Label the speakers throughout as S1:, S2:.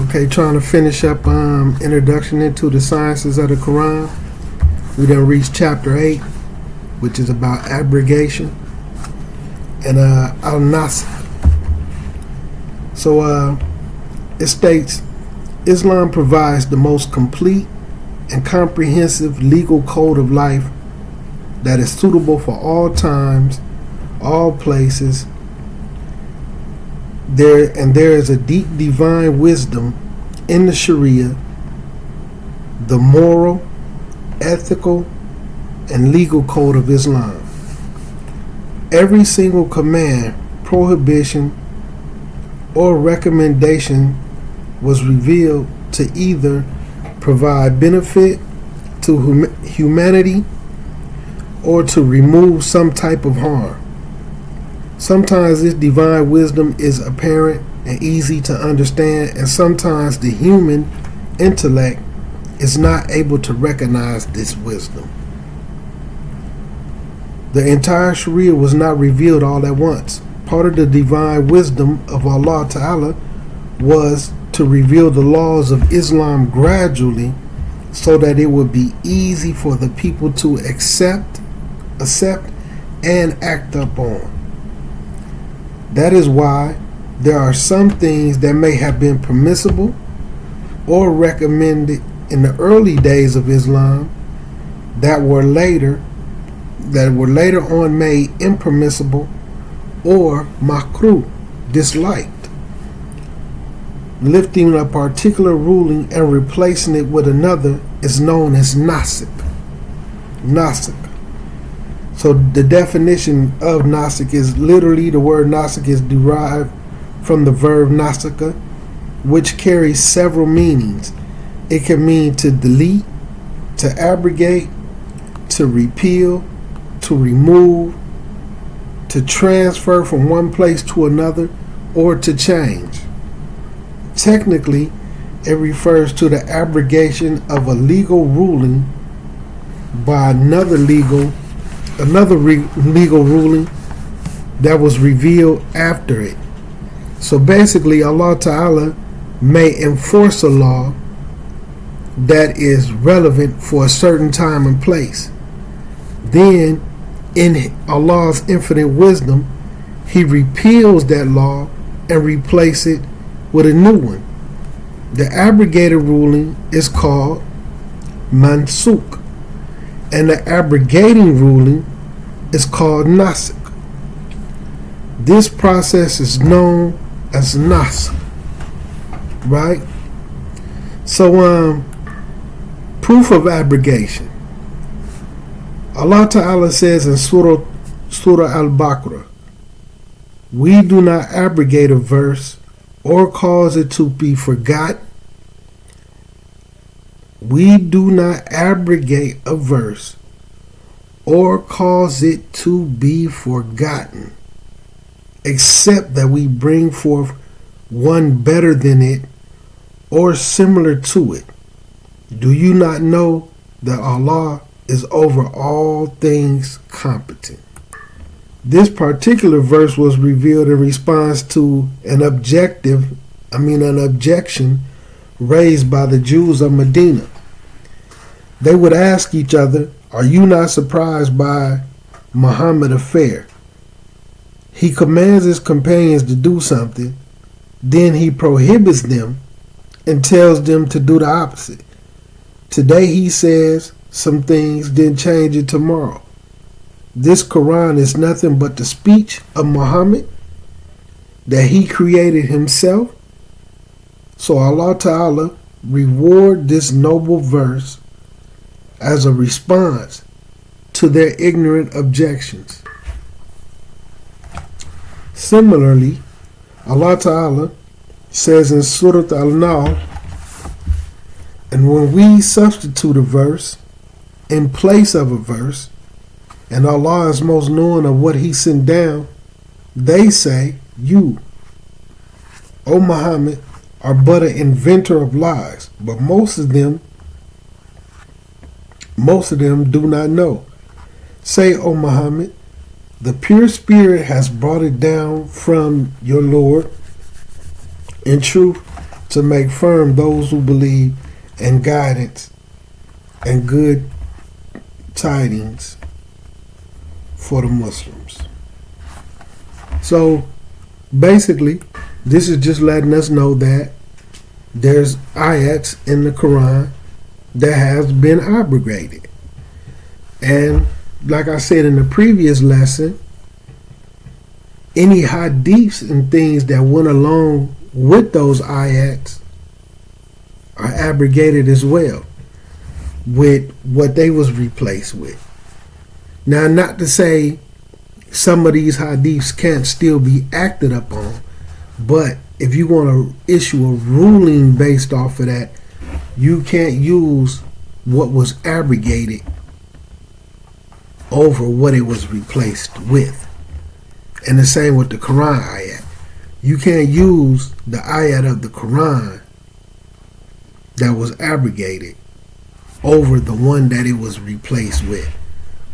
S1: Okay, trying to finish up introduction into the sciences of the Quran. We done reached chapter 8, which is about abrogation and al-nas. So it states, Islam provides the most complete and comprehensive legal code of life that is suitable for all times, all places. There is a deep divine wisdom in the Sharia, the moral, ethical, and legal code of Islam. Every single command, prohibition, or recommendation was revealed to either provide benefit to humanity or to remove some type of harm. Sometimes this divine wisdom is apparent and easy to understand, and sometimes the human intellect is not able to recognize this wisdom. The entire Sharia was not revealed all at once. Part of the divine wisdom of Allah Ta'ala was to reveal the laws of Islam gradually so that it would be easy for the people to accept, and act upon. That is why there are some things that may have been permissible or recommended in the early days of Islam that were later on made impermissible or makruh, disliked. Lifting a particular ruling and replacing it with another is known as nasik. So the definition of nasik is literally, the word nasik is derived from the verb nasaka, which carries several meanings. It can mean to delete, to abrogate, to repeal, to remove, to transfer from one place to another, or to change. Technically, it refers to the abrogation of a legal ruling by another legal ruling that was revealed after it. So basically, Allah Ta'ala may enforce a law that is relevant for a certain time and place. Then, in Allah's infinite wisdom, He repeals that law and replaces it with a new one. The abrogated ruling is called mansuk, and the abrogating ruling is called nasik. This process is known as nasik, right? So, proof of abrogation. Allah Ta'ala says in Surah Al-Baqarah, we do not abrogate a verse or cause it to be forgotten. We do not abrogate a verse or cause it to be forgotten, except that we bring forth one better than it or similar to it. Do you not know that Allah is over all things competent? This particular verse was revealed in response to an objection raised by the Jews of Medina. They would ask each other, are you not surprised by Muhammad's affair? He commands his companions to do something, then he prohibits them and tells them to do the opposite. Today he says some things, then change it tomorrow. This Quran is nothing but the speech of Muhammad that he created himself. So Allah Ta'ala reward this noble verse as a response to their ignorant objections. Similarly, Allah Ta'ala says in Surah Al-Nahl, and when we substitute a verse in place of a verse, and Allah is most knowing of what He sent down, they say, you, O Muhammad, are but an inventor of lies. But most of them do not know. Say, O Muhammad, the pure spirit has brought it down from your Lord. In truth, to make firm those who believe in guidance and good tidings for the Muslims. So basically, this is just letting us know that there's ayats in the Quran that has been abrogated. And like I said in the previous lesson, any hadiths and things that went along with those ayats are abrogated as well with what they was replaced with. Now, not to say some of these hadiths can't still be acted upon, but if you want to issue a ruling based off of that, you can't use what was abrogated over what it was replaced with. And the same with the Quran ayat. You can't use the ayat of the Quran that was abrogated over the one that it was replaced with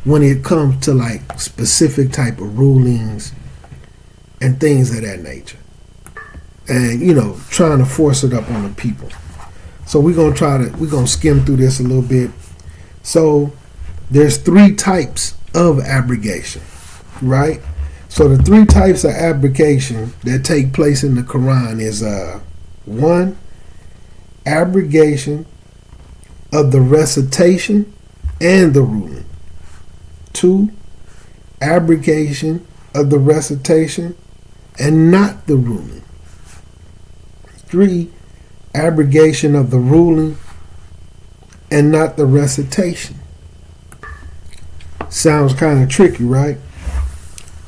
S1: when it comes to like specific type of rulings and things of that nature. And, you know, trying to force it up on the people. So we're going to skim through this a little bit. So there's 3 types of abrogation, right? So the 3 types of abrogation that take place in the Quran is 1, abrogation of the recitation and the ruling. 2, abrogation of the recitation and not the ruling. 3, abrogation of the ruling and not the recitation. Sounds kind of tricky, right?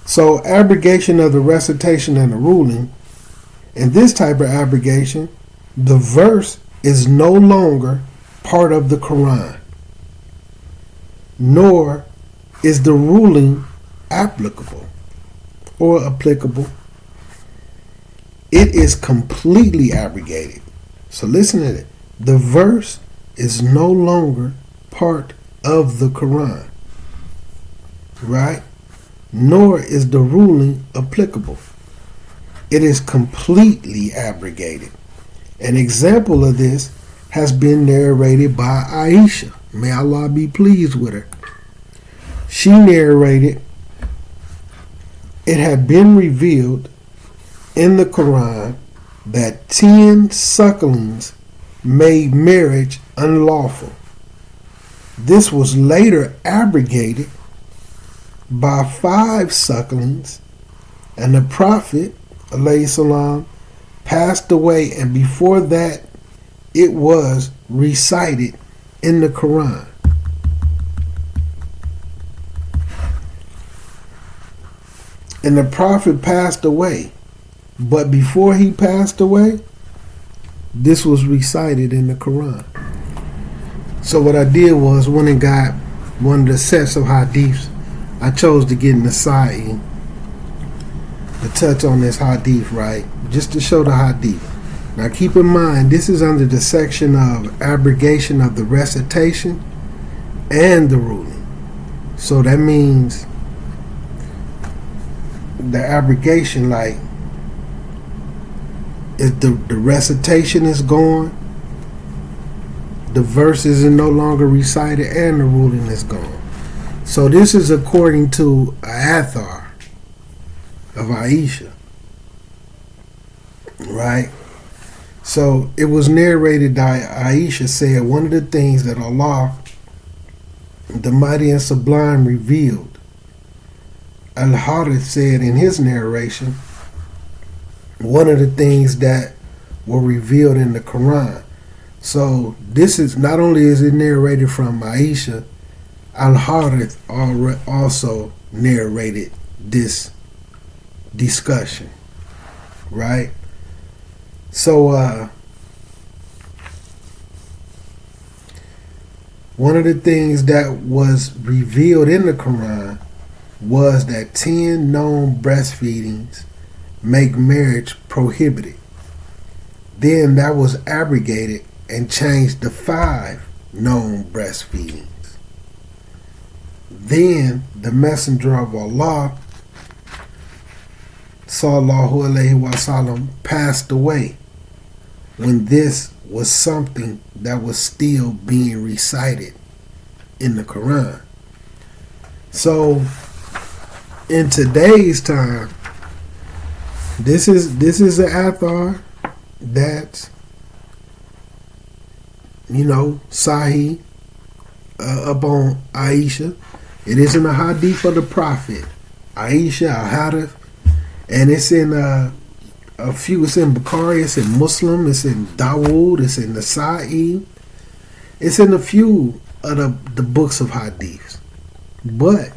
S1: So abrogation of the recitation and the ruling, in this type of abrogation, the verse is no longer part of the Quran, nor is the ruling applicable or applicable. It is completely abrogated. So listen to it. The verse is no longer part of the Quran, right? Nor is the ruling applicable. It is completely abrogated. An example of this has been narrated by Aisha. May Allah be pleased with her. She narrated, it had been revealed in the Quran that 10 sucklings made marriage unlawful. This was later abrogated by 5 sucklings, and the Prophet ﷺ passed away, and before that it was recited in the Quran. And the Prophet passed away, but before he passed away, this was recited in the Quran. So what I did was, when it got one of the sets of hadiths, I chose to get in the side to touch on this hadith, right? Just to show the hadith. Now keep in mind, this is under the section of abrogation of the recitation and the ruling. So that means the abrogation, like, if the recitation is gone, the verse is no longer recited, and the ruling is gone. So this is according to Athar of Aisha, right? So it was narrated that Aisha said, one of the things that Allah, the Mighty and Sublime, revealed, Al-Harith said in his narration, one of the things that were revealed in the Quran. So this is, not only is it narrated from Aisha, Al-Harith also narrated this discussion, right? So one of the things that was revealed in the Quran was that 10 known breastfeedings make marriage prohibited. Then that was abrogated and changed to 5 known breastfeedings. Then the Messenger of Allah sallallahu alaihi wasallam passed away, when this was something that was still being recited in the Quran. So in today's time, this is an athar that, Sahih, upon Aisha. It isn't a hadith of the Prophet, Aisha al-Hadith, and it's in a few. It's in Bukhari, it's in Muslim, it's in Dawood, it's in Nasa'i, it's in a few of the books of hadiths. But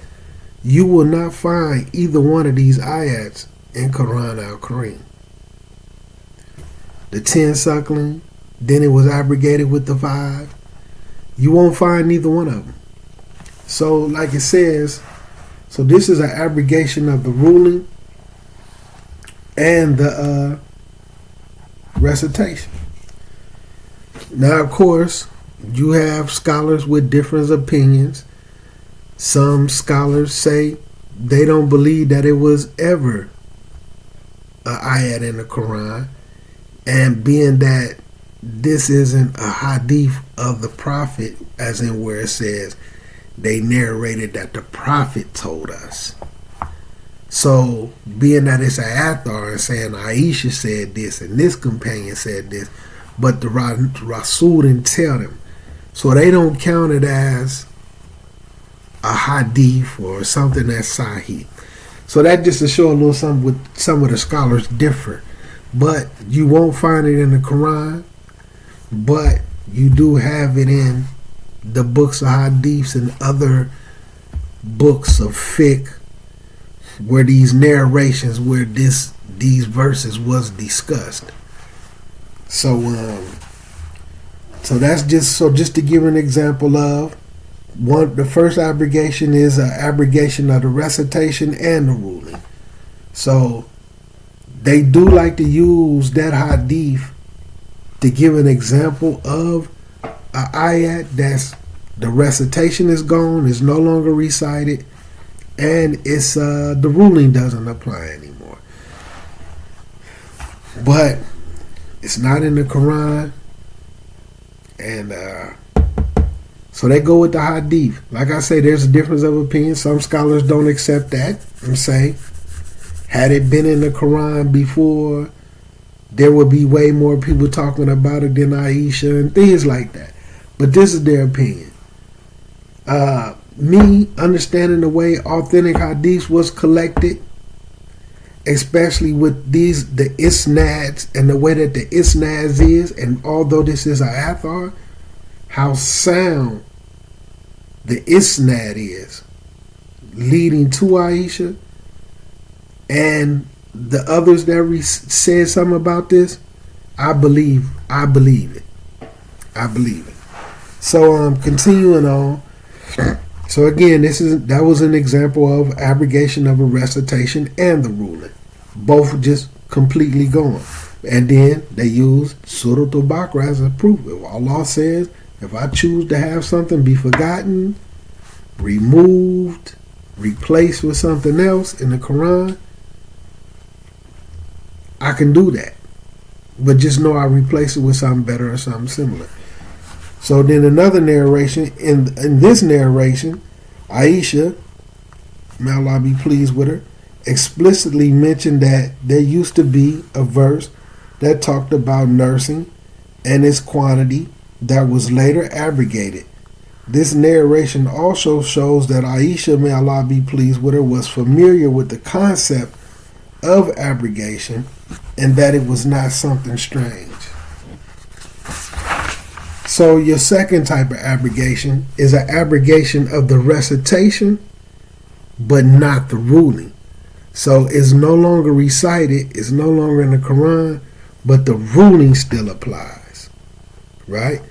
S1: you will not find either one of these ayats in Quran al-Kareem. The 10 suckling, then it was abrogated with the 5. You won't find neither one of them. So, like it says, so this is an abrogation of the ruling and the recitation. Now, of course, you have scholars with different opinions. Some scholars say they don't believe that it was ever an ayat in the Quran, and being that this isn't a hadith of the Prophet, as in where it says they narrated that the Prophet told us. So, being that it's an athar and saying Aisha said this and this companion said this, but the Rasul didn't tell them, so they don't count it as a hadith or something that's sahih. So that just to show a little something with some of the scholars differ. But you won't find it in the Quran, but you do have it in the books of hadiths and other books of fiqh, where these narrations, where these verses was discussed. So that's just to give an example of one. The first abrogation is an abrogation of the recitation and the ruling. So they do like to use that hadith to give an example of an ayat that's the recitation is gone, is no longer recited, and it's the ruling doesn't apply anymore. But it's not in the Quran, and so they go with the hadith. Like I say, there's a difference of opinion. Some scholars don't accept that and say, had it been in the Quran before, there would be way more people talking about it than Aisha and things like that. But this is their opinion. Me understanding the way authentic hadith was collected, especially with the isnads and the way that the isnads is, and although this is a athar, how sound the isnad is leading to Aisha, and the others that said something about this, I believe it. So continuing on. So again, that was an example of abrogation of a recitation and the ruling, both just completely gone. And then they used Surah Al-Baqarah as a proof. If Allah says, if I choose to have something be forgotten, removed, replaced with something else in the Quran, I can do that. But just know I replace it with something better or something similar. So then another narration, in this narration, Aisha, may Allah be pleased with her, explicitly mentioned that there used to be a verse that talked about nursing and its quantity that was later abrogated. This narration also shows that Aisha, may Allah be pleased with her, was familiar with the concept of abrogation and that it was not something strange. So your second type of abrogation is an abrogation of the recitation, but not the ruling. So it's no longer recited, it's no longer in the Quran, but the ruling still applies, right?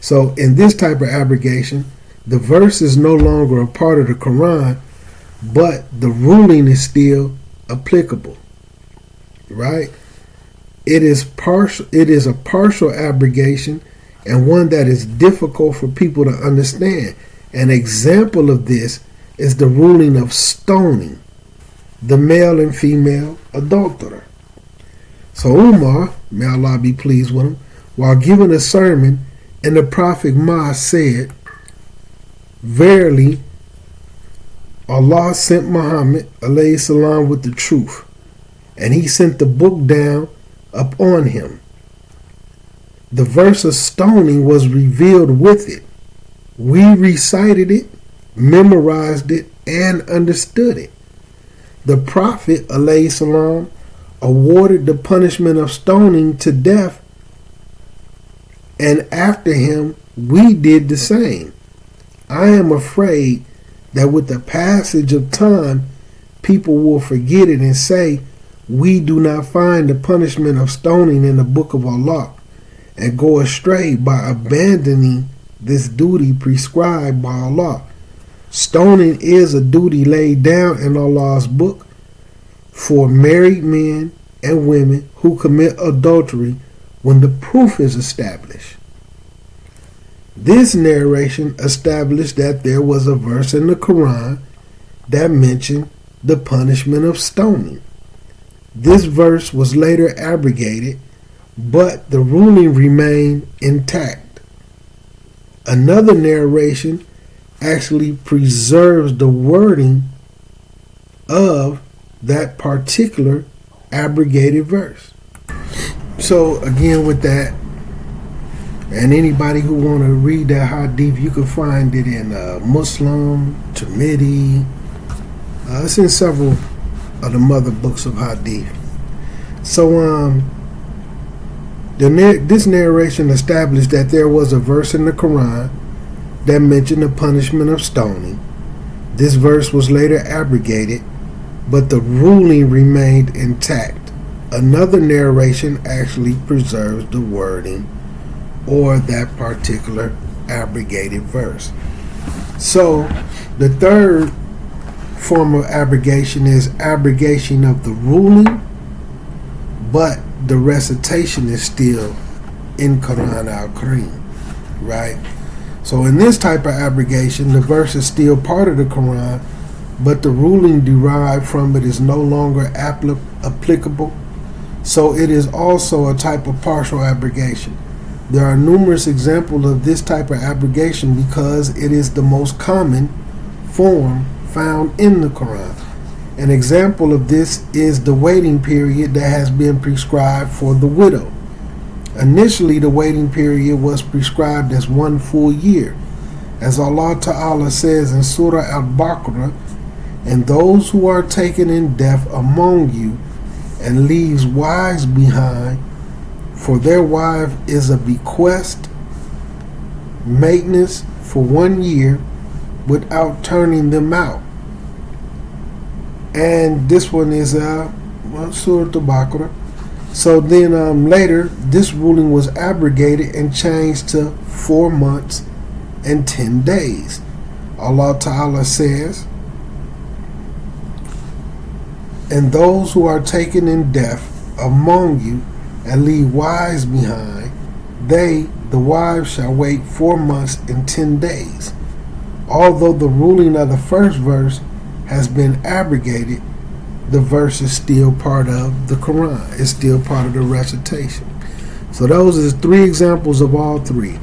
S1: So in this type of abrogation, the verse is no longer a part of the Quran, but the ruling is still applicable, right? It is a partial abrogation, and one that is difficult for people to understand. An example of this is the ruling of stoning the male and female adulterer. So Umar, may Allah be pleased with him, while giving a sermon, and the prophet Ma said, "Verily, Allah sent Muhammad alayhi salam with the truth, and he sent the book down upon him. The verse of stoning was revealed with it. We recited it, memorized it, and understood it. The Prophet alayhi salam awarded the punishment of stoning to death, and after him we did the same. I am afraid that with the passage of time, people will forget it and say, we do not find the punishment of stoning in the book of Allah, and go astray by abandoning this duty prescribed by Allah. Stoning is a duty laid down in Allah's book for married men and women who commit adultery when the proof is established." This narration established that there was a verse in the Quran that mentioned the punishment of stoning. This verse was later abrogated, but the ruling remained intact. Another narration actually preserves the wording of that particular abrogated verse. So again, with that, and anybody who want to read that hadith, you can find it in Muslim, Tirmidhi. It's in several of the mother books of hadith. So this narration established that there was a verse in the Quran that mentioned the punishment of stoning. This verse was later abrogated, but the ruling remained intact. Another narration actually preserves the wording or that particular abrogated verse. So the third form of abrogation is abrogation of the ruling, but the recitation is still in Quran al-Karim, right? So in this type of abrogation, the verse is still part of the Quran, but the ruling derived from it is no longer applicable. So it is also a type of partial abrogation. There are numerous examples of this type of abrogation because it is the most common form found in the Quran. An example of this is the waiting period that has been prescribed for the widow. Initially, the waiting period was prescribed as 1 full year. As Allah Ta'ala says in Surah Al-Baqarah, "And those who are taken in death among you and leaves wives behind, for their wife is a bequest, maintenance for 1 year without turning them out." And this one is Surah Al-Baqarah. So then later, this ruling was abrogated and changed to 4 months and 10 days. Allah Ta'ala says, "And those who are taken in death among you and leave wives behind, they, the wives, shall wait 4 months and 10 days. Although the ruling of the first verse has been abrogated, the verse is still part of the Quran. It's still part of the recitation." So those are 3 examples of all 3.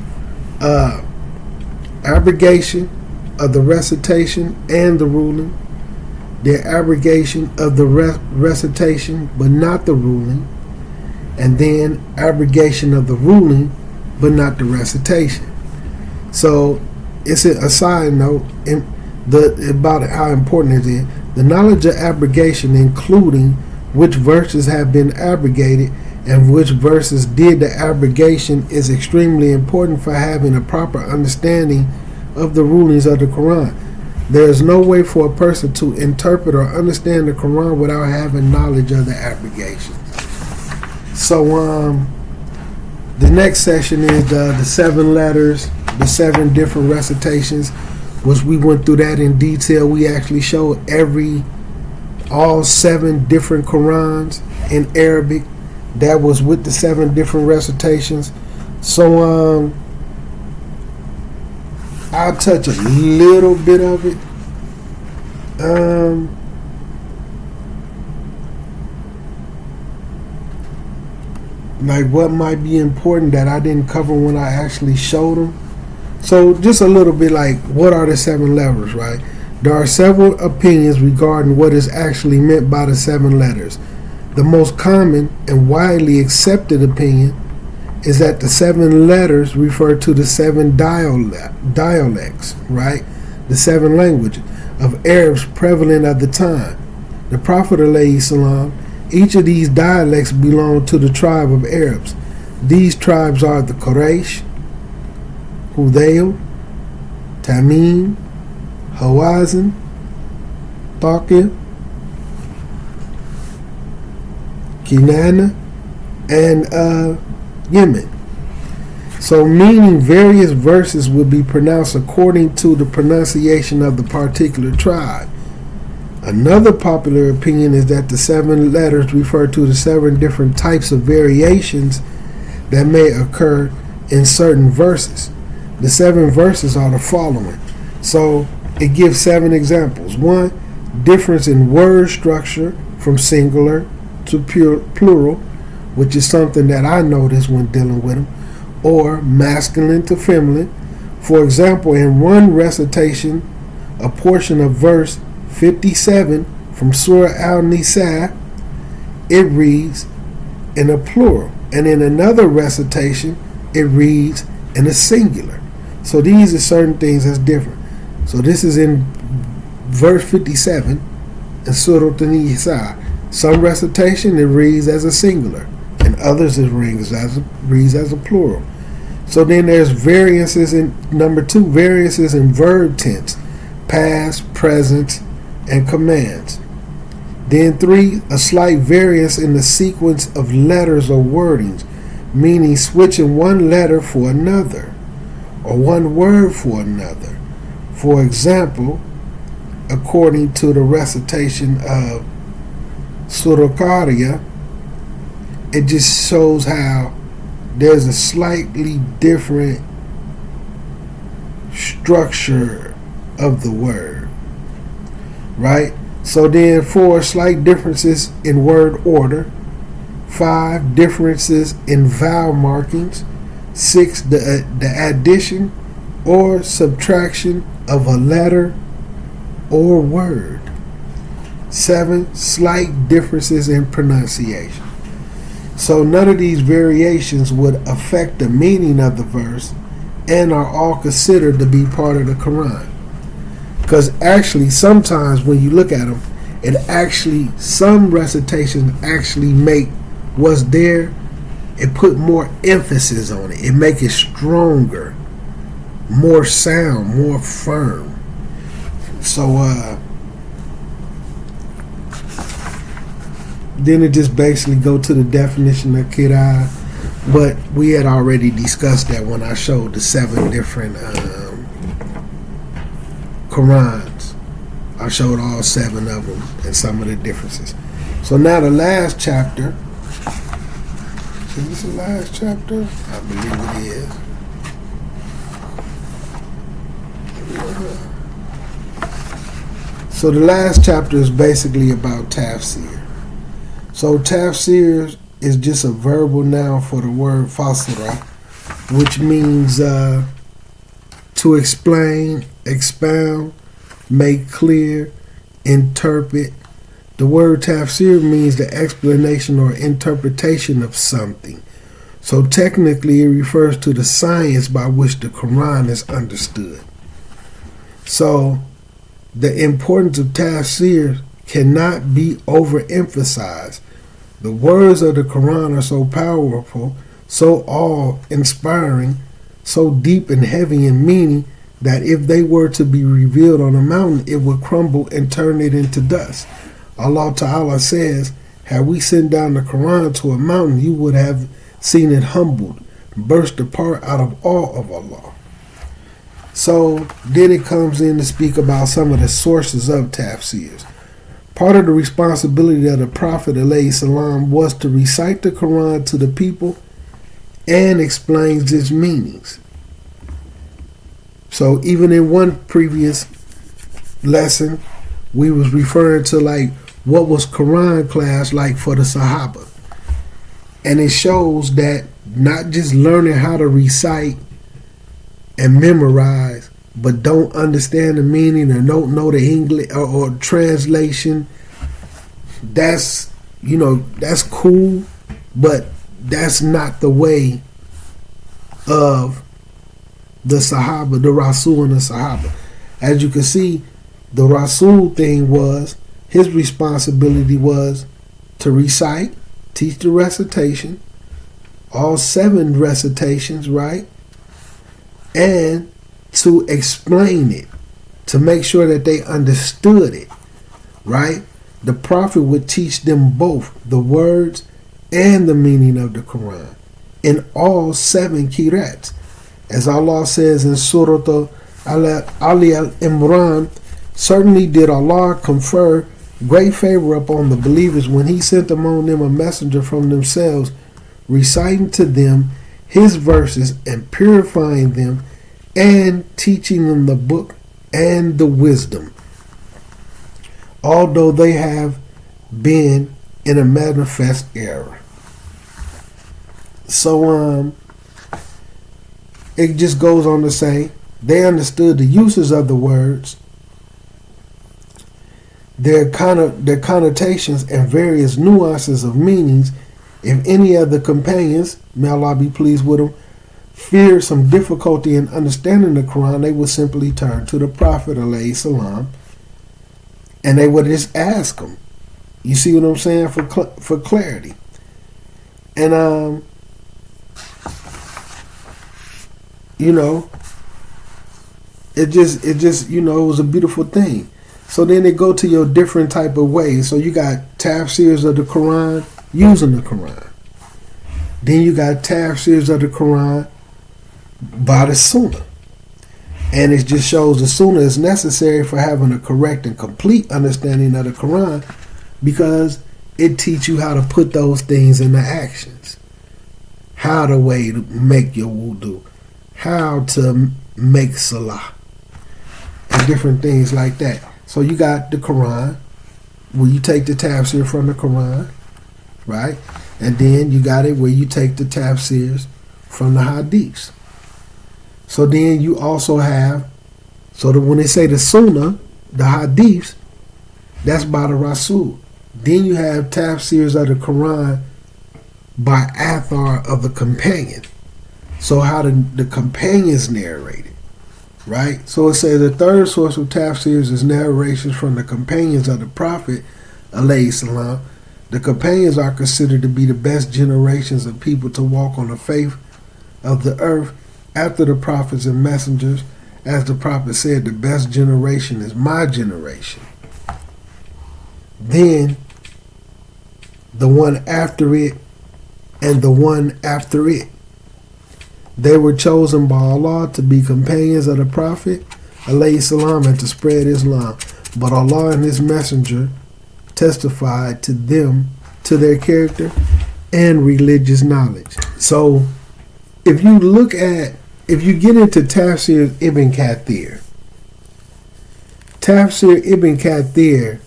S1: Abrogation of the recitation and the ruling. The abrogation of the recitation but not the ruling. And then abrogation of the ruling but not the recitation. So it's a side note about how important it is. The knowledge of abrogation, including which verses have been abrogated and which verses did the abrogation, is extremely important for having a proper understanding of the rulings of the Quran. There is no way for a person to interpret or understand the Quran without having knowledge of the abrogation. So the next session is the 7 letters, the 7 different recitations, which we went through that in detail. We actually showed all 7 different Qurans in Arabic. That was with the 7 different recitations. So I'll touch a little bit of it. like what might be important that I didn't cover when I actually showed them. So just a little bit like, what are the 7 letters, right? There are several opinions regarding what is actually meant by the 7 letters. The most common and widely accepted opinion is that the 7 letters refer to the 7 dialects, right? The 7 languages of Arabs prevalent at the time. The Prophet ﷺ, each of these dialects belong to the tribe of Arabs. These tribes are the Quraysh, Hudayl, Tamim, Hawazin, Thaqif, Kinana, and Yemen. So meaning various verses will be pronounced according to the pronunciation of the particular tribe. Another popular opinion is that the 7 letters refer to the 7 different types of variations that may occur in certain verses. The 7 verses are the following. So it gives 7 examples. 1, difference in word structure from singular to plural, which is something that I noticed when dealing with them, or masculine to feminine. For example, in one recitation, a portion of verse 57 from Surah Al-Nisa, it reads in a plural, and in another recitation, it reads in a singular. So these are certain things that's different. So this is in verse 57 in Surah Al-Nisa. Some recitation it reads as a singular, and others it reads as a plural. So then there's variances in number 2, variances in verb tense, past, present, and commands. Then 3, a slight variance in the sequence of letters or wordings, meaning switching one letter for another or one word for another. For example, according to the recitation of Surah Qariya, it just shows how there's a slightly different structure of the word, right? So then 4, slight differences in word order. 5, differences in vowel markings. 6, the addition or subtraction of a letter or word. 7, slight differences in pronunciation. So none of these variations would affect the meaning of the verse and are all considered to be part of the Quran. Because actually sometimes when you look at them, it actually, some recitations actually make what's there, it put more emphasis on it. It make it stronger, more sound, more firm. So then it just basically go to the definition of Qira'ah, but we had already discussed that when I showed the 7 different Qurans. I showed all 7 of them and some of the differences. So now the last chapter. Is this the last chapter? I believe it is. So the last chapter is basically about tafsir. So tafsir is just a verbal noun for the word fasira, which means to explain, expound, make clear, interpret. The word tafsir means the explanation or interpretation of something. So technically it refers to the science by which the Quran is understood. So the importance of tafsir cannot be overemphasized. The words of the Quran are so powerful, so awe-inspiring, so deep and heavy in meaning that if they were to be revealed on a mountain, it would crumble and turn it into dust. Allah Ta'ala says, had we sent down the Quran to a mountain, you would have seen it humbled, burst apart out of awe of Allah. So then it comes in to speak about some of the sources of tafsirs. Part of the responsibility of the Prophet ﷺ was to recite the Quran to the people and explains its meanings. So even in one previous lesson, we was referring to like what was Quran class like for the Sahaba. And it shows that not just learning how to recite and memorize, but don't understand the meaning or don't know the English or translation, that's, that's cool, but that's not the way of the Sahaba, the Rasul and the Sahaba. As you can see, the Rasul thing was, his responsibility was to recite, teach the recitation, all 7 recitations, right? And to explain it, to make sure that they understood it, right? The Prophet would teach them both the words and the meaning of the Quran in all 7 qirats. As Allah says in Surah Ali al-Imran, certainly did Allah confer great favor upon the believers when He sent among them a messenger from themselves, reciting to them His verses and purifying them and teaching them the book and the wisdom, although they have been in a manifest error. So it just goes on to say they understood the uses of the words, their connotations and various nuances of meanings. If any of the companions, may Allah be pleased with them, feared some difficulty in understanding the Quran, they would simply turn to the Prophet alayhi salam, and they would just ask him. You see what I'm saying? For clarity. And it just it was a beautiful thing. So then they go to your different type of ways. So you got tafsirs of the Quran using the Quran. Then you got tafsirs of the Quran by the Sunnah. And it just shows the Sunnah is necessary for having a correct and complete understanding of the Quran, because it teaches you how to put those things into actions. How to make your wudu. How to make salah. And different things like that. So you got the Quran, where you take the tafsir from the Quran, right? And then you got it where you take the tafsirs from the hadiths. So then you also have, so that when they say the Sunnah, the hadiths, that's by the Rasul. Then you have tafsirs of the Quran by athar of the companion. So how the companions narrate it, right? So it says the third source of tafsirs is narrations from the companions of the Prophet, alayhi salam. The companions are considered to be the best generations of people to walk on the face of the earth after the prophets and messengers. As the Prophet said, the best generation is my generation. Then the one after it and the one after it. They were chosen by Allah to be companions of the Prophet, alayhi salam, and to spread Islam. But Allah and His Messenger testified to them, to their character and religious knowledge. So if you get into Tafsir Ibn Kathir, Tafsir Ibn Kathir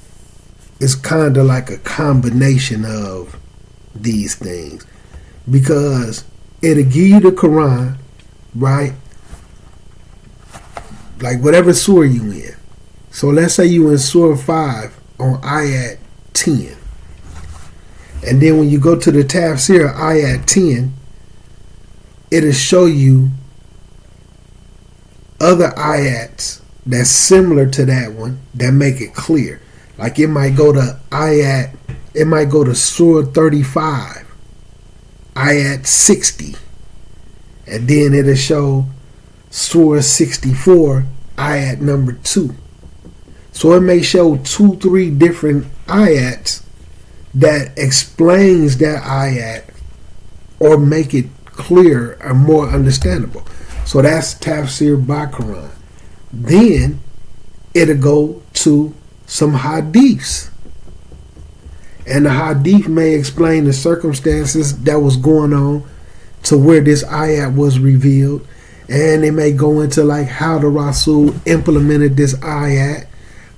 S1: is kind of like a combination of these things, because it'll give you the Quran, right? Like whatever surah you in. So let's say you in Surah 5 on Ayat 10. And then when you go to the Tafsir Ayat 10, it'll show you other ayats that's similar to that one that make it clear. Like it might go to Surah 35, Ayat 60. And then it'll show Surah 64, Ayat number 2. So it may show 2-3 different ayats that explains that ayat or make it clear or more understandable. So that's tafsir by Quran. Then it'll go to some hadiths. And the hadith may explain the circumstances that was going on to where this ayat was revealed. And it may go into like how the Rasul implemented this ayat,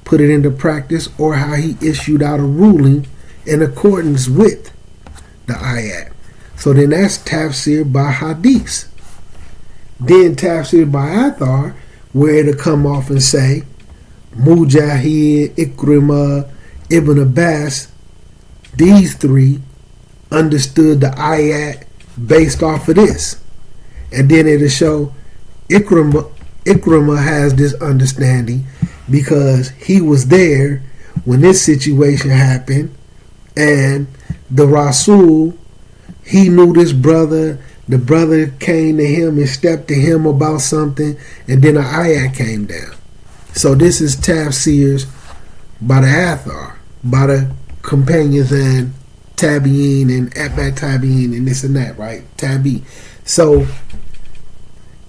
S1: put it into practice, or how he issued out a ruling in accordance with the ayat. So then that's tafsir by hadiths. Then tafsir by athar, where it'll come off and say, Mujahid, Ikrimah, Ibn Abbas, these three understood the ayat based off of this. And then it'll show Ikrimah has this understanding because he was there when this situation happened, and the Rasul, he knew this brother. The brother came to him and stepped to him about something, and then an ayat came down. So this is tafsirs by the athar, by the companions and tabi'in and atba' tabi'in and this and that, right? Tabi. So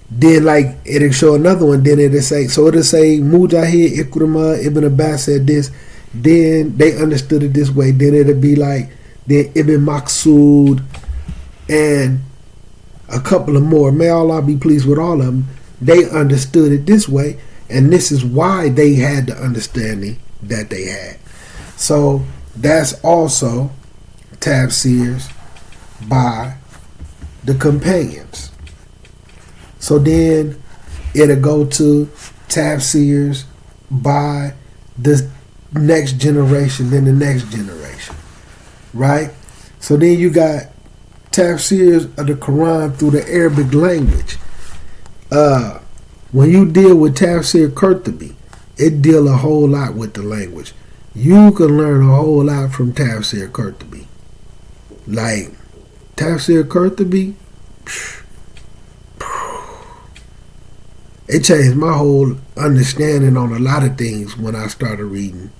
S1: then, like, it'll show another one. Then it'll say, Mujahid, Ikrimah, Ibn Abbas said this. Then they understood it this way. Then it'll be like, then Ibn Maqsood and a couple of more. May Allah be pleased with all of them. They understood it this way, and this is why they had the understanding that they had. So that's also tafsirs by the companions. So then it'll go to tafsirs by the next generation, then the next generation, right? So then you got tafsirs of the Quran through the Arabic language. When you deal with tafsir Qurtubi, it deal a whole lot with the language. You can learn a whole lot from tafsir Qurtubi. Like tafsir Qurtubi, it changed my whole understanding on a lot of things when I started reading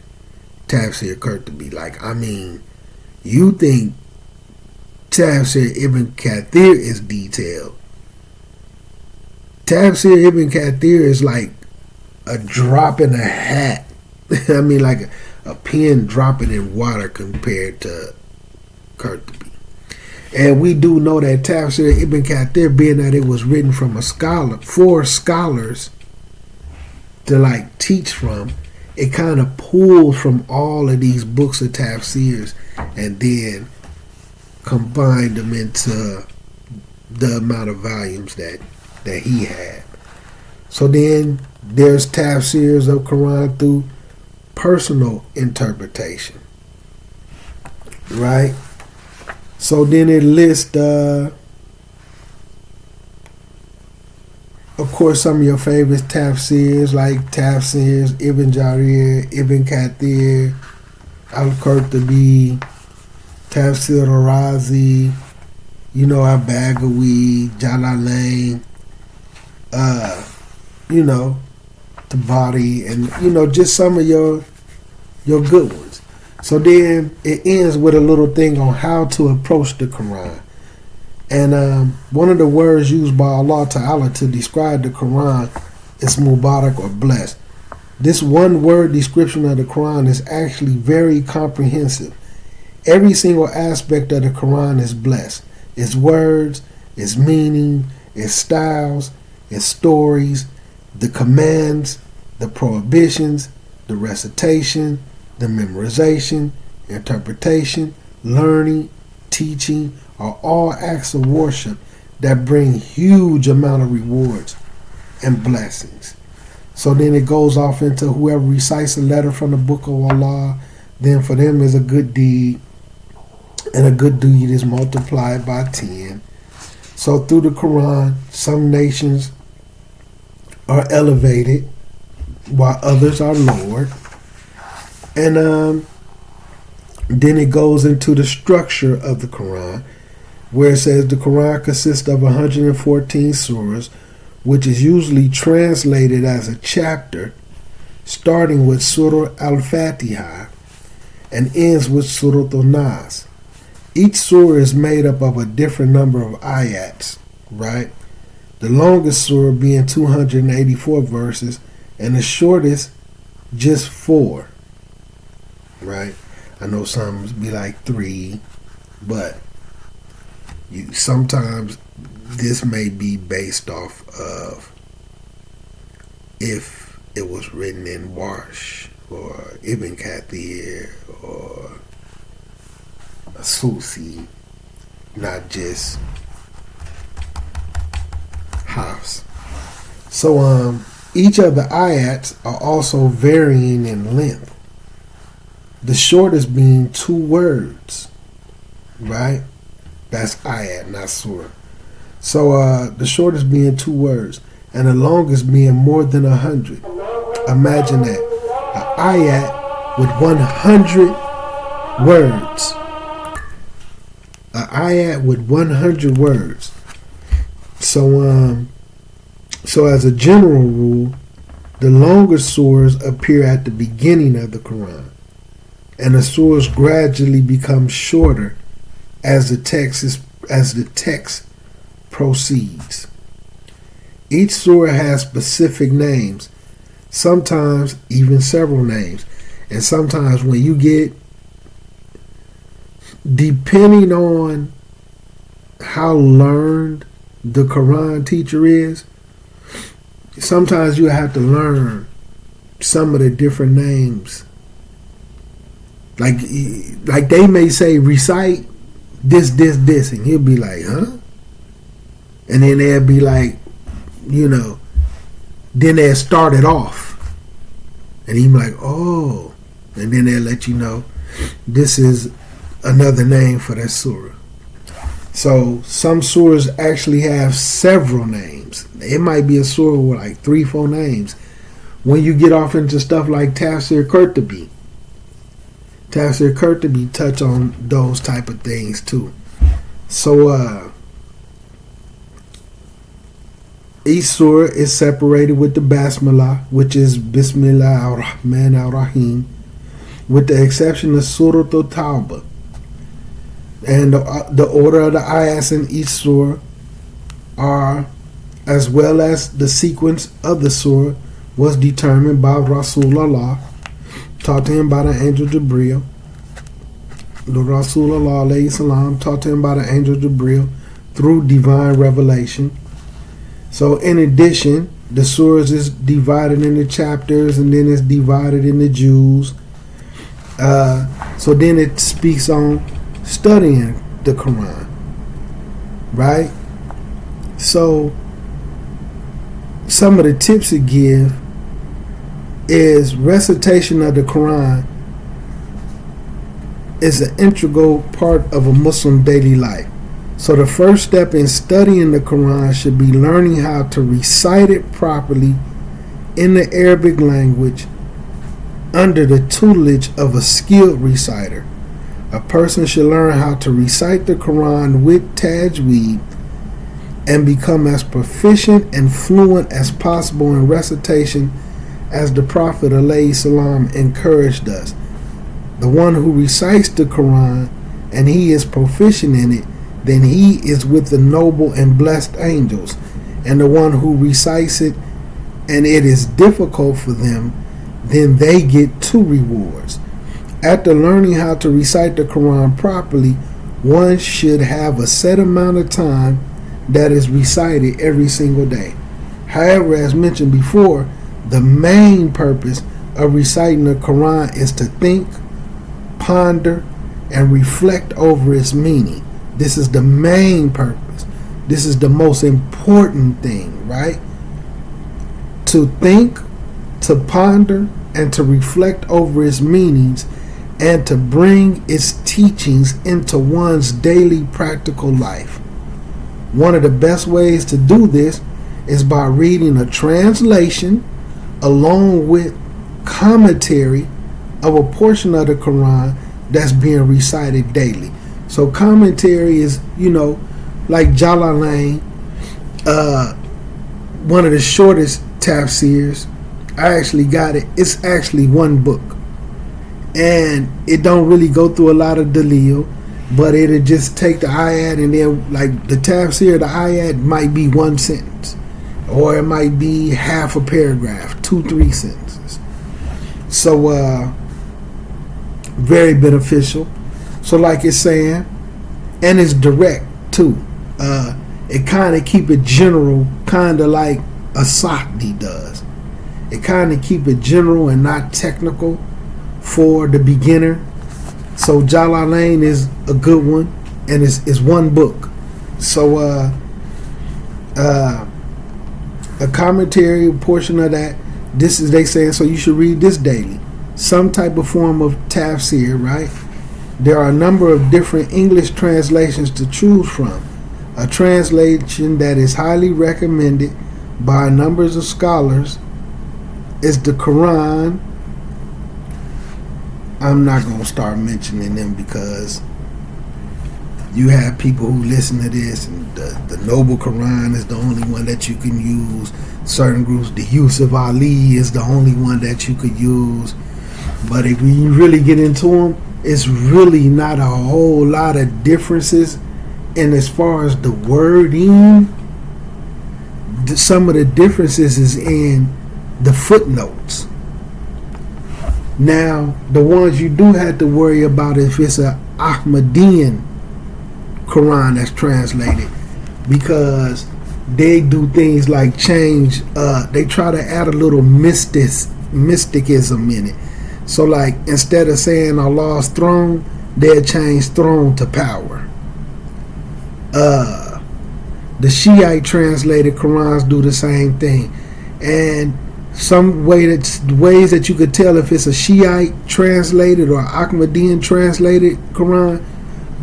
S1: tafsir Qurtubi. Like, I mean, you think Tafsir Ibn Kathir is detailed. Tafsir Ibn Kathir is like a drop in a hat. I mean, like a pin dropping in water compared to Qurtubi. And we do know that Tafsir Ibn Kathir, being that it was written from a scholar, for scholars to like teach from, it kind of pulls from all of these books of tafsirs and then combined them into the amount of volumes that he had. So then there's tafsirs of Quran through personal interpretation, right? So then it lists, of course, some of your favorites tafsirs, like tafsirs Ibn Jarir, Ibn Kathir, Al-Qurtubi, Tafsir al-Razi, Al-Bagawi, Jalalain, Tabari, and, just some of your good ones. So then it ends with a little thing on how to approach the Quran. And one of the words used by Allah Ta'ala to describe the Quran is Mubarak, or blessed. This one word description of the Quran is actually very comprehensive. Every single aspect of the Quran is blessed. Its words, its meaning, its styles, its stories, the commands, the prohibitions, the recitation, the memorization, interpretation, learning, teaching are all acts of worship that bring huge amount of rewards and blessings. So then it goes off into whoever recites a letter from the book of Allah, then for them is a good deed, and a good deed is multiplied by 10. So through the Quran, some nations are elevated while others are lowered. And then it goes into the structure of the Quran, where it says the Quran consists of 114 surahs, which is usually translated as a chapter, starting with Surah Al-Fatiha and ends with Surah Al-Nas. Each surah is made up of a different number of ayats, right? The longest surah being 284 verses, and the shortest just 4, right? I know some be like 3, but sometimes this may be based off of if it was written in Warsh or Ibn Kathir or Susi, not just harfs. So each of the ayats are also varying in length. The shortest being 2 words, right? That's ayat, not surah. So the shortest being 2 words, and the longest being more than 100. Imagine that. An ayat with 100 words. An ayat with 100 words. So as a general rule, the longer surahs appear at the beginning of the Quran, and the surahs gradually become shorter as the text proceeds. Each surah has specific names, sometimes even several names, and sometimes when you get, depending on how learned the Quran teacher is, sometimes you have to learn some of the different names. Like they may say, recite this, and he'll be like, huh? And then they'll be like, then they'll start it off. And he'll be like, oh. And then they'll let you know this is another name for that surah. So some surahs actually have several names. It might be a surah with like 3-4 names. When you get off into stuff like Tafsir Qurtubi touch on those type of things too. So each surah is separated with the Basmalah, which is Bismillah ar-Rahman ar-Rahim, with the exception of Surah At-Tawbah. And the order of the ayahs in each surah are, as well as the sequence of the surah, was determined by Rasulullah, taught to him by the angel Jibreel. The Rasulullah alayhi salam taught to him by the angel Jibreel through divine revelation. So in addition, the surahs is divided into chapters, and then it's divided into juz. So then it speaks on studying the Quran, right? So some of the tips it give is recitation of the Quran is an integral part of a Muslim daily life. So the first step in studying the Quran should be learning how to recite it properly in the Arabic language under the tutelage of a skilled reciter. A person should learn how to recite the Quran with tajweed and become as proficient and fluent as possible in recitation as the Prophet ﷺ encouraged us. The one who recites the Quran and he is proficient in it, then he is with the noble and blessed angels. And the one who recites it and it is difficult for them, then they get 2 rewards. After learning how to recite the Quran properly, one should have a set amount of time that is recited every single day. However, as mentioned before, the main purpose of reciting the Quran is to think, ponder, and reflect over its meaning. This is the main purpose. This is the most important thing, right? To think, to ponder, and to reflect over its meanings, and to bring its teachings into one's daily practical life. One of the best ways to do this is by reading a translation along with commentary of a portion of the Quran that's being recited daily. So commentary is, like Jalalain, one of the shortest tafsirs. I actually got it. It's actually one book. And it don't really go through a lot of dalil, but it'll just take the ayat, and then like the tafsir, the ayat might be 1 sentence, or it might be half a paragraph, 2-3 sentences. So very beneficial. So like it's saying, and it's direct too. It kind of keep it general, kind of like a Sa'di does. It kind of keep it general and not technical for the beginner. So Jalalain is a good one. and it's one book. So a commentary portion of that. This is they saying so you should read this daily. Some type of form of tafsir, right? There are a number of different English translations to choose from. A translation that is highly recommended by numbers of scholars is the Quran. I'm not going to start mentioning them because you have people who listen to this, and the Noble Quran is the only one that you can use. Certain groups, the Yusuf Ali is the only one that you could use. But if you really get into them, it's really not a whole lot of differences. And as far as the wording, some of the differences is in the footnotes. Now, the ones you do have to worry about if it's a Ahmadiyyan Quran that's translated, because they do things like change. They try to add a little mysticism in it. So, like, instead of saying Allah's throne, they'll change throne to power. The Shiite translated Qurans do the same thing, and some ways that you could tell if it's a Shiite translated or Ahmadiyyan translated Quran,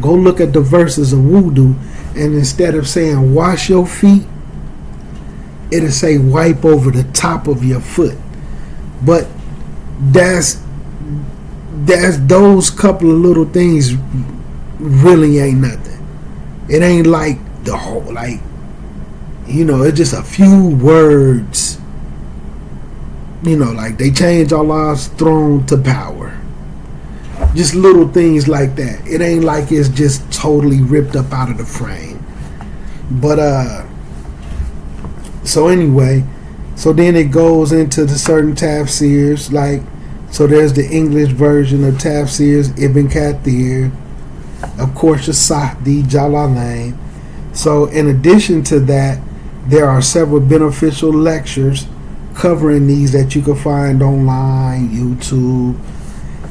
S1: go look at the verses of wudu, and instead of saying wash your feet, it'll say wipe over the top of your foot. But that's those couple of little things really ain't nothing. It ain't like the whole, like, you know, it's just a few words. You know, like they change Allah's throne to power. Just little things like that. It ain't like it's just totally ripped up out of the frame. But so anyway, so then it goes into the certain tafsirs, like, so there's the English version of tafsirs, Ibn Kathir, of course, the Sa'di, Jalalain. So in addition to that, there are several beneficial lectures covering these that you can find online, YouTube.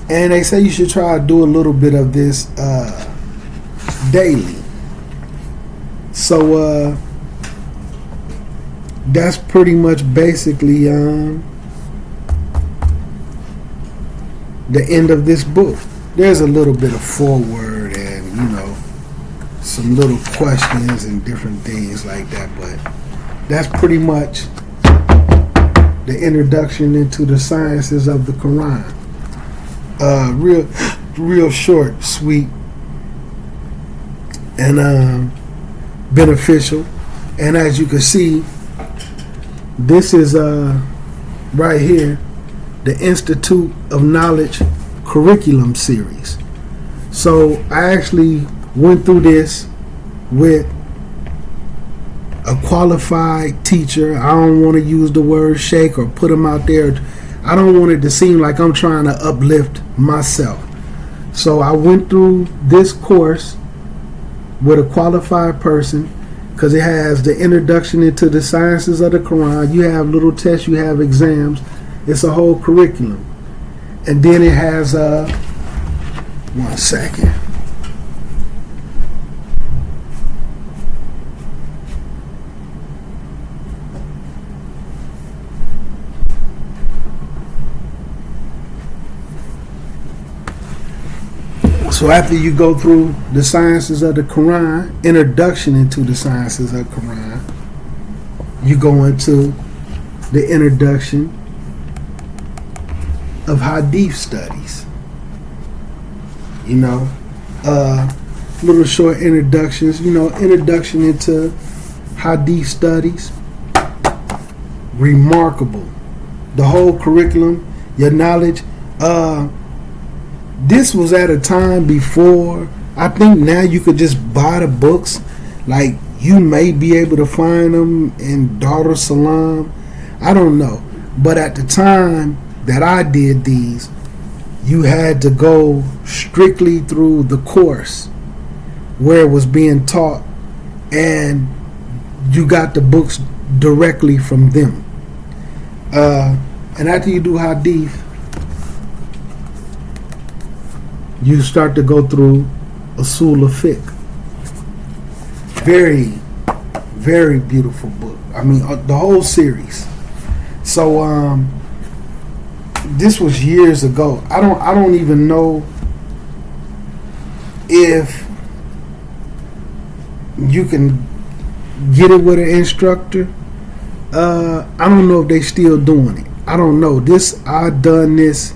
S1: And they say you should try to do a little bit of this daily. So that's pretty much basically the end of this book. There's a little bit of foreword and, you know, some little questions and different things like that, but that's pretty much the introduction into the sciences of the Quran. Real short, sweet, and beneficial. And as you can see, this is right here, the Institute of Knowledge curriculum series. So I actually went through this with a qualified teacher. I don't want to use the word sheikh or put him out there. I don't want it to seem like I'm trying to uplift myself. So I went through this course with a qualified person, because it has the introduction into the sciences of the Quran. You have little tests, you have exams. It's a whole curriculum. And then it has one second. So after you go through the sciences of the Quran, introduction into the sciences of the Quran, you go into the introduction of Hadith studies. You know, little short introductions, you know, introduction into Hadith studies. Remarkable. The whole curriculum, your knowledge. This was at a time before, I think now you could just buy the books. Like, you may be able to find them in Dar es Salaam. I don't know. But at the time that I did these, you had to go strictly through the course where it was being taught, and you got the books directly from them. And after you do Hadith, you start to go through Usul of Fiqh. Very, very beautiful book. I mean, the whole series. So this was years ago. I don't even know if you can get it with an instructor. I don't know if they still doing it. I don't know. I done this.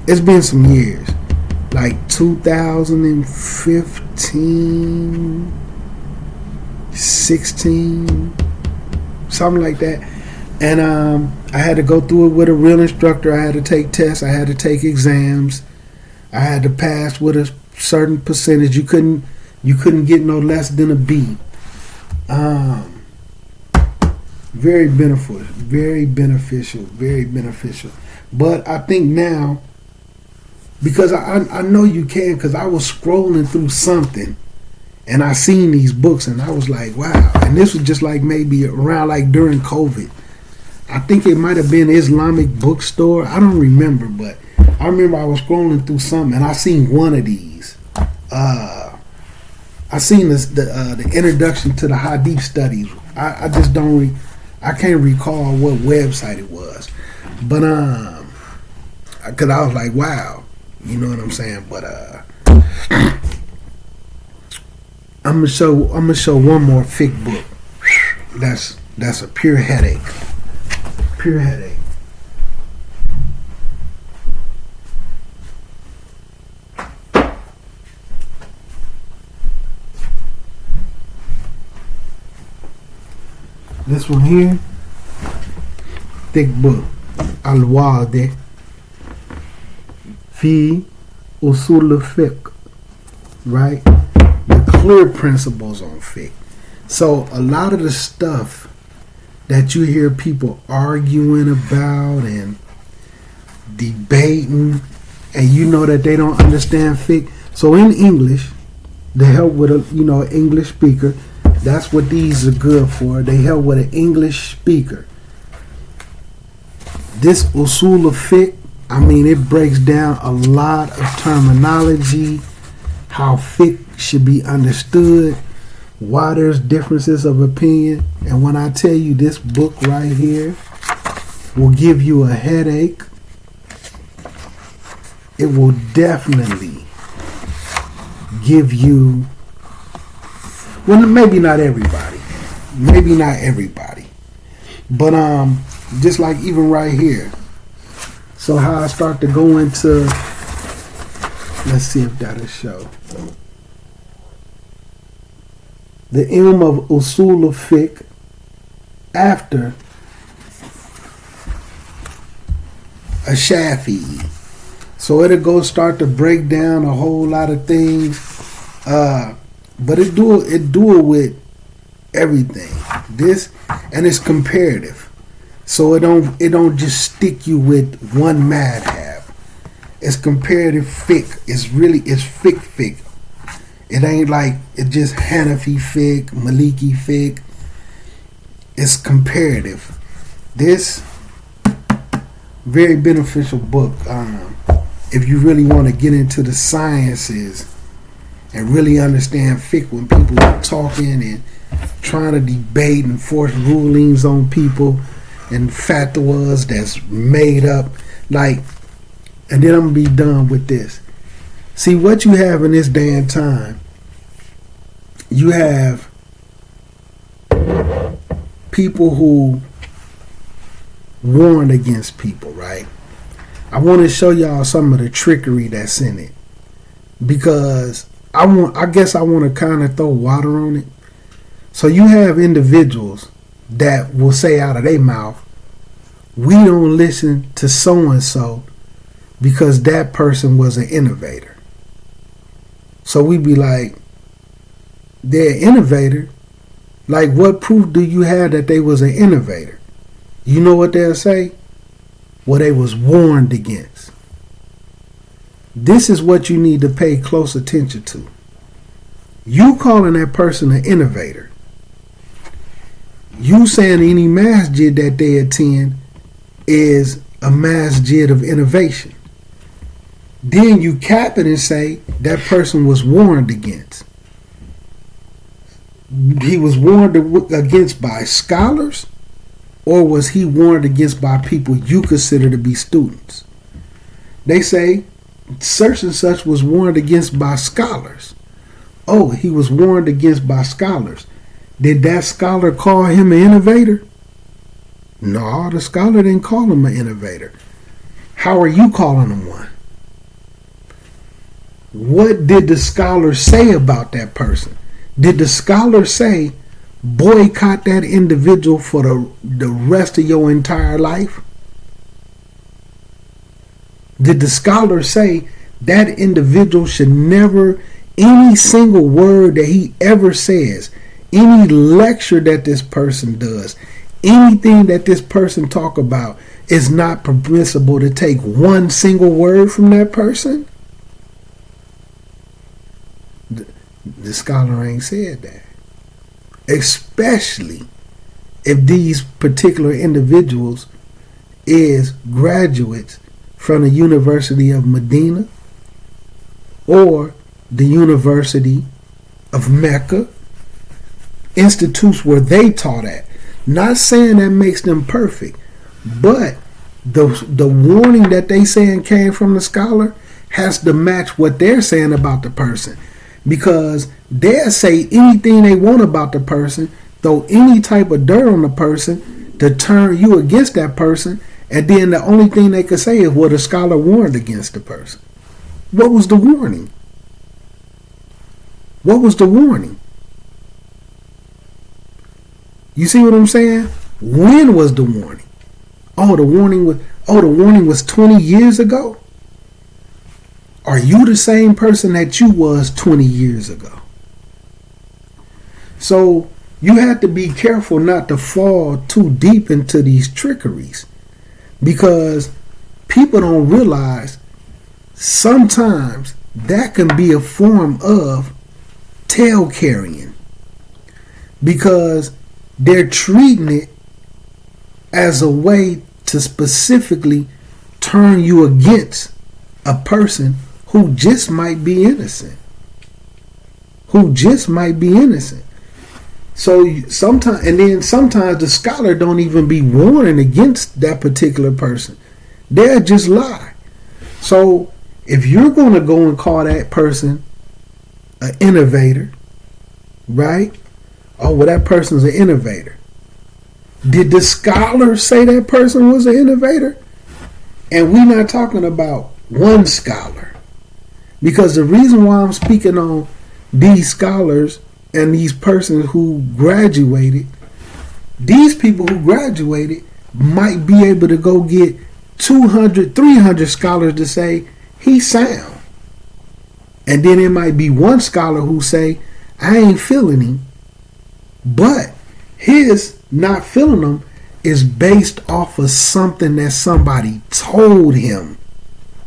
S1: It's been some years, like 2015, 16, something like that. And I had to go through it with a real instructor. I had to take tests. I had to take exams. I had to pass with a certain percentage. You couldn't get no less than a B. Very beneficial, very beneficial, very beneficial. But I think now, because I know you can, because I was scrolling through something and I seen these books and I was like, wow. And this was just like maybe around like during COVID. I think it might have been Islamic bookstore. I don't remember, but I remember I was scrolling through something and I seen one of these. I seen the introduction to the Hadith studies. I just don't. I can't recall what website it was, but because I was like, wow, you know what I'm saying. But I'm gonna show one more fiqh book. That's a pure headache. Pure headache. This one here, thick book, Al-Wadi fi Usul al-Fiqh, right? The clear principles on fiqh. So a lot of the stuff that you hear people arguing about and debating, and you know that they don't understand fiqh. So in English, to help with a English speaker, that's what these are good for. They help with an English speaker. This usul of fiqh, I mean, it breaks down a lot of terminology, how fiqh should be understood, why there's differences of opinion. And when I tell you this book right here will give you a headache, it will definitely give you, well, maybe not everybody, but just like even right here. So how I start to go into, let's see if that'll show. The ilm of usul of fiqh after a Shafi'i. So it'll go start to break down a whole lot of things. But it do it with everything. This, and it's comparative. So it don't just stick you with one madhab. It's comparative fiqh. It's fiqh. It ain't like it just Hanafi fiqh, Maliki fiqh. It's comparative. This very beneficial book. If you really want to get into the sciences and really understand fiqh, when people are talking and trying to debate and force rulings on people and fatwas that's made up, like, and then I'm gonna be done with this. See, what you have in this day and time, you have people who warn against people, right? I want to show y'all some of the trickery that's in it, because I guess I want to kind of throw water on it. So you have individuals that will say out of their mouth, we don't listen to so-and-so because that person was an innovator. So we be like, they're an innovator? Like, what proof do you have that they was an innovator? You know what they'll say? Well, they was warned against. This is what you need to pay close attention to. You calling that person an innovator. You saying any masjid that they attend is a masjid of innovation. Then you cap it and say that person was warned against. he was warned against by scholars, or was he warned against by people you consider to be students? They say such and such was warned against by scholars. Oh, he was warned against by scholars. Did that scholar call him an innovator? No, the scholar didn't call him an innovator. How are you calling him one? What did the scholar say about that person? Did the scholar say, boycott that individual for the rest of your entire life? Did the scholar say that individual should never, any single word that he ever says, any lecture that this person does, anything that this person talk about is not permissible to take one single word from that person? The scholar ain't said that. Especially if these particular individuals is graduates from the University of Medina or the University of Mecca, institutes where they taught at. Not saying that makes them perfect, but the warning that they saying came from the scholar has to match what they're saying about the person. Because they'll say anything they want about the person, throw any type of dirt on the person to turn you against that person, and then the only thing they could say is, well, the scholar warned against the person. What was the warning? What was the warning? You see what I'm saying? When was the warning? The warning was 20 years ago? Are you the same person that you was 20 years ago? So you have to be careful not to fall too deep into these trickeries, because people don't realize sometimes that can be a form of tail carrying, because they're treating it as a way to specifically turn you against a person who just might be innocent. So sometimes the scholar don't even be warning against that particular person. They'll just lie. So if you're going to go and call that person an innovator, right? Oh, well, that person's an innovator. Did the scholar say that person was an innovator? And we're not talking about one scholar. Because the reason why I'm speaking on these scholars and these persons who graduated, these people who graduated might be able to go get 200, 300 scholars to say he's sound. And then it might be one scholar who say, I ain't feeling him. But his not feeling him is based off of something that somebody told him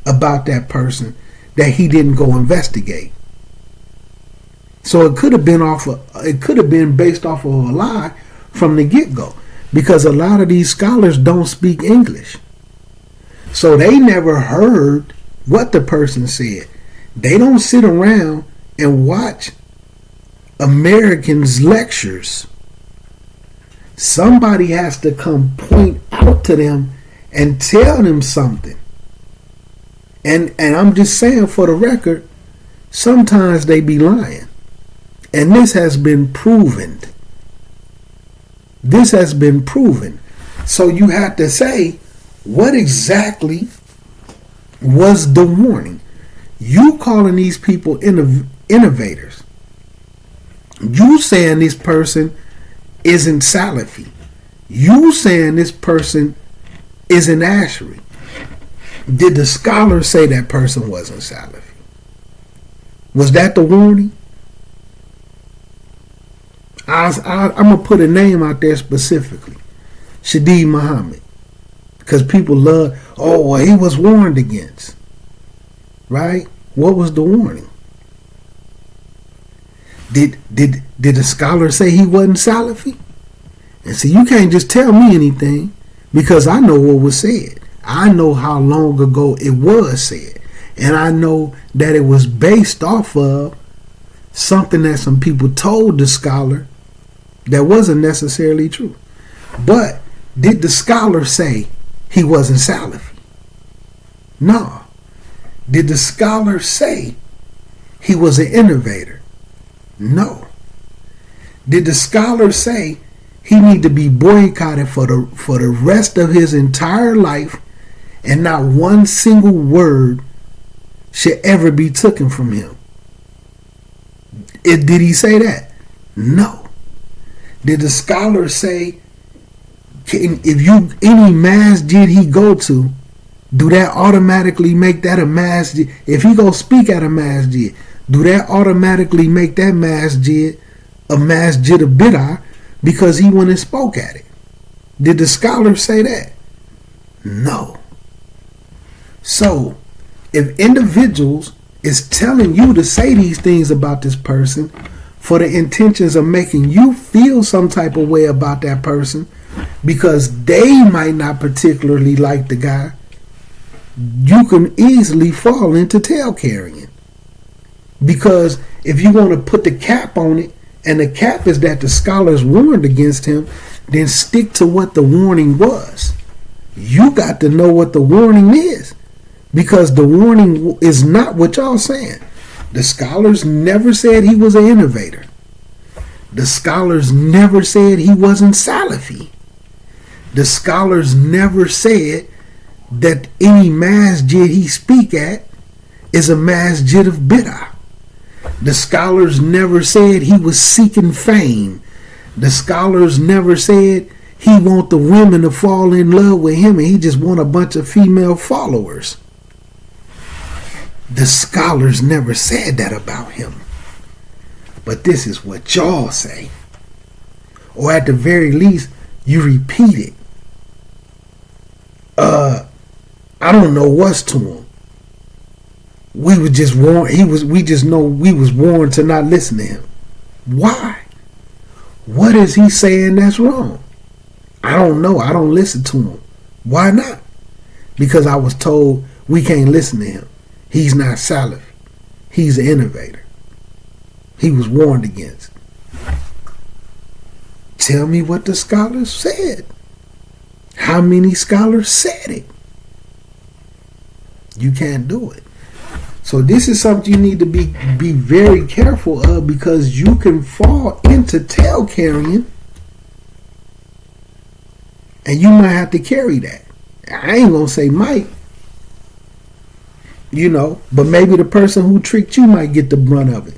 S1: about that person that he didn't go investigate. So it could have been based off of a lie from the get-go, because a lot of these scholars don't speak English. So they never heard what the person said. They don't sit around and watch Americans' lectures. Somebody has to come point out to them and tell them something. And I'm just saying, for the record, sometimes they be lying. And this has been proven. So you have to say, what exactly was the warning? You calling these people innovators. You saying this person isn't Salafi. You saying this person isn't Ash'ari. Did the scholar say that person wasn't Salafi? Was that the warning? I'm going to put a name out there specifically. Shadid Muhammad. Because people love, he was warned against. Right? What was the warning? Did the scholar say he wasn't Salafi? And see, you can't just tell me anything, because I know what was said. I know how long ago it was said. And I know that it was based off of something that some people told the scholar That wasn't necessarily true. But did the scholar say he wasn't Salafi? No. Did the scholar say he was an innovator? No. Did the scholar say he need to be boycotted for the rest of his entire life and not one single word should ever be taken from him? Did he say that? No. Did the scholar say if any masjid he go to, do that automatically make that a masjid? If he go speak at a masjid, do that automatically make that masjid a masjid of bid'ah because he went and spoke at it? Did the scholar say that? No. So, if individuals is telling you to say these things about this person for the intentions of making you feel some type of way about that person because they might not particularly like the guy, you can easily fall into tail carrying. Because if you want to put the cap on it, and the cap is that the scholars warned against him, then stick to what the warning was. You got to know what the warning is, because the warning is not what y'all saying. The scholars never said he was an innovator. The scholars never said he wasn't Salafi. The scholars never said that any masjid he speak at is a masjid of bid'ah. The scholars never said he was seeking fame. The scholars never said he want the women to fall in love with him and he just want a bunch of female followers. The scholars never said that about him. But this is what y'all say. Or at the very least, you repeat it. I don't know what's to him. We were just warned. We just know we was warned to not listen to him. Why? What is he saying that's wrong? I don't know. I don't listen to him. Why not? Because I was told we can't listen to him. He's not Salafi. He's an innovator. He was warned against. Tell me what the scholars said. How many scholars said it? You can't do it. So this is something you need to be very careful of, because you can fall into tail carrying and you might have to carry that. I ain't gonna say might, but maybe the person who tricked you might get the brunt of it.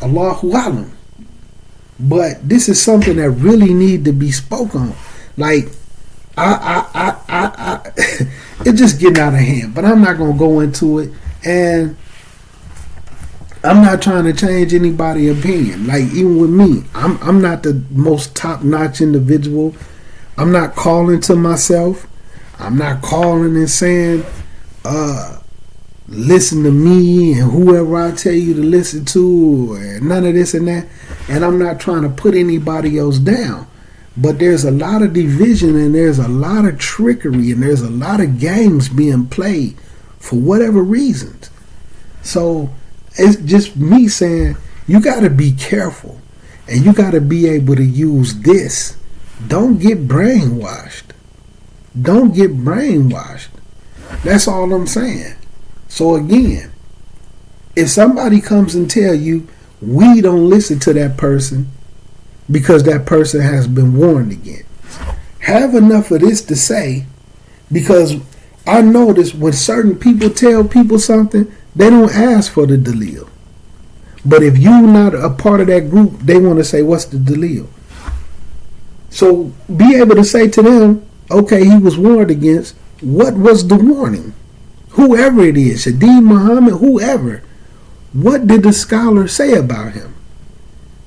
S1: Allahu Alam. But this is something that really need to be spoken on. Like, it's just getting out of hand. But I'm not gonna go into it, and I'm not trying to change anybody's opinion. Like, even with me, I'm not the most top-notch individual. I'm not calling to myself. I'm not calling and saying, listen to me and whoever I tell you to listen to, and none of this and that. And I'm not trying to put anybody else down. But there's a lot of division, and there's a lot of trickery, and there's a lot of games being played for whatever reasons. So it's just me saying, you got to be careful, and you got to be able to use this. Don't get brainwashed. Don't get brainwashed. That's all I'm saying. So again, if somebody comes and tell you we don't listen to that person because that person has been warned against, have enough of this to say, because I notice when certain people tell people something, they don't ask for the dalil. But if you're not a part of that group, they want to say, what's the dalil? So be able to say to them, okay, he was warned against. What was the warning? Whoever it is, Shadeed Muhammad, whoever, what did the scholar say about him?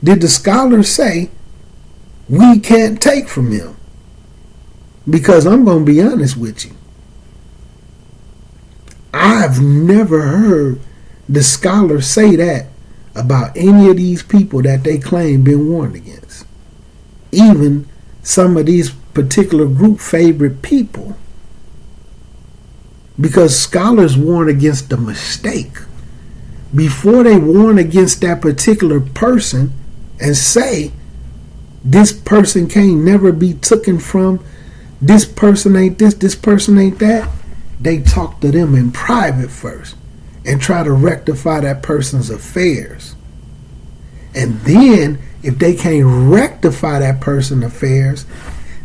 S1: Did the scholar say we can't take from him? Because I'm going to be honest with you, I've never heard the scholar say that about any of these people that they claim been warned against. Even some of these particular group favorite people. Because scholars warn against the mistake. Before they warn against that particular person and say, this person can't never be taken from, this person ain't this person ain't that, they talk to them in private first and try to rectify that person's affairs. And then, if they can't rectify that person's affairs,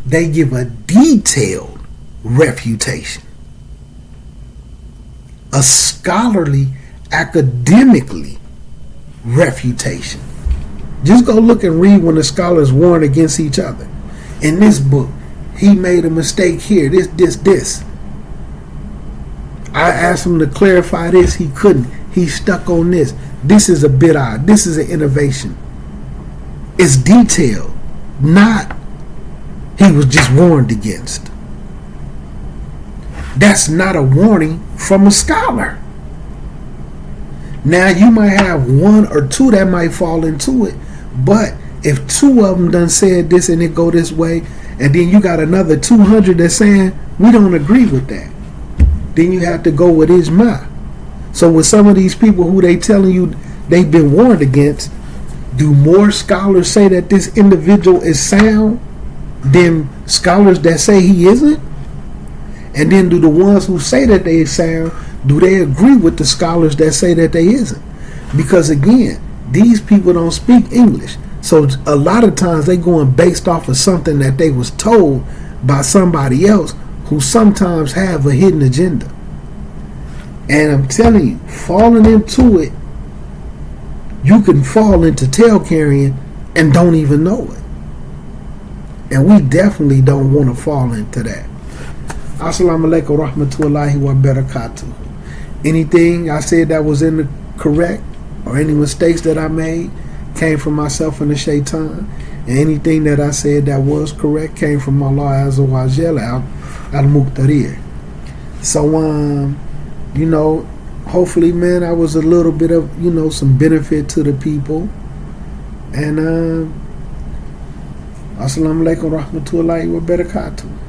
S1: they give a detailed refutation. A scholarly, academically refutation. Just go look and read when the scholars warn against each other. In this book, he made a mistake here, this. I asked him to clarify this, he couldn't. He stuck on this. This is a bit odd. This is an innovation. It's detailed, not he was just warned against. That's not a warning from a scholar. Now, you might have one or two that might fall into it, but if two of them done said this and it go this way, and then you got another 200 that's saying, we don't agree with that, then you have to go with Ijma. So with some of these people who they telling you they've been warned against, do more scholars say that this individual is sound than scholars that say he isn't? And then do the ones who say that they sound, do they agree with the scholars that say that they isn't? Because again, these people don't speak English. So a lot of times they going based off of something that they was told by somebody else who sometimes have a hidden agenda. And I'm telling you, falling into it, you can fall into tail carrying and don't even know it. And we definitely don't want to fall into that. Assalamu alaikum wa rahmatullahi wa barakatuh. Anything I said that was incorrect or any mistakes that I made came from myself and the shaitan. And anything that I said that was correct came from Allah Azza wa Jalla al-Muqtadir. So, hopefully, man, I was a little bit of, some benefit to the people. And assalamu alaikum wa rahmatullahi wa barakatuh.